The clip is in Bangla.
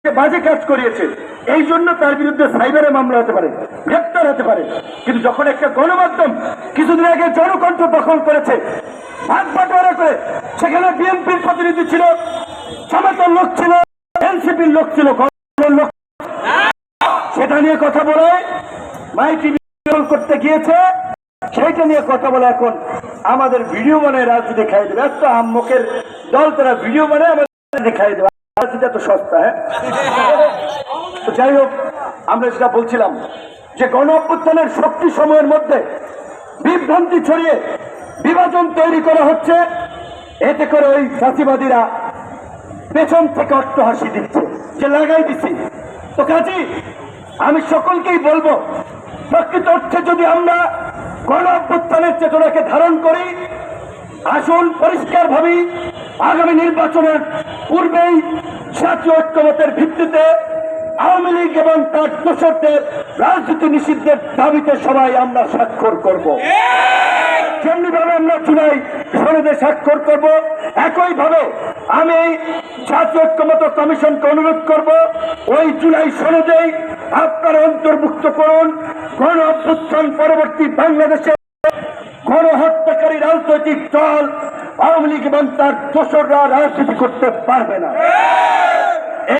বাজে কাজ করিয়েছে, এই জন্য তার বিরুদ্ধে সাইবারে মামলা হতে পারে, গ্রেপ্তার হতে পারে। কিন্তু যখন একটা গণমাধ্যম কিছুদিন আগে জনকণ্ঠ দখল করেছে, ভাগ বাটোয়ারা করে, সেখানে বিএনপির প্রতিনিধি ছিল, জামাতের লোক ছিল, এনসিপির লোক ছিল, লোক, সেটা নিয়ে কথা বলে মাই টিভি করতে গিয়েছে, সেইটা নিয়ে কথা বলে এখন আমাদের ভিডিও বানায় রাজনীতি খাই দেবে। এত আম্মকের দল তারা ভিডিও বানায় আমাদের খাই দেবে, রাজনীতি এত সস্তা। হ্যাঁ, তো যাই হোক, আমরা যেটা বলছিলাম যে গণ অভ্যুত্থানের শক্তি সময়ের মধ্যে বিভ্রান্তি ছড়িয়ে বিভাজন তৈরি করা হচ্ছে, এতে করে ওই ফাঁসিবাদীরা পেছন থেকে অট্টহাসি দিচ্ছে যে লাগাই দিছি। তো কাজী আমি সকলকেই বলবো, প্রকৃত অর্থে যদি আমরা গণ অভ্যুত্থানের চেতনাকে ধারণ করি, আসুন পরিষ্কার ভাবে আগামী নির্বাচনের পূর্বেই জাতীয় ঐক্যমতের ভিত্তিতে আওয়ামী লীগ এবং তার দোসরদের রাজনীতি নিষিদ্ধের দাবিতে সবাই আমরা স্বাক্ষর করব। যেমনি ভাবে আমরা জুলাই সনদে স্বাক্ষর করব, একইভাবে আমি জাতীয় ঐক্যমত কমিশনকে অনুরোধ করব ওই জুলাই সনদেই আপনারা অন্তর্ভুক্ত করুন। গণ অভ্যুত্থান পরবর্তী বাংলাদেশে গণহত্যাকারী রাজনৈতিক দল আওয়ামী লীগ এবং তার দোসররা রাজনীতি করতে পারবে না।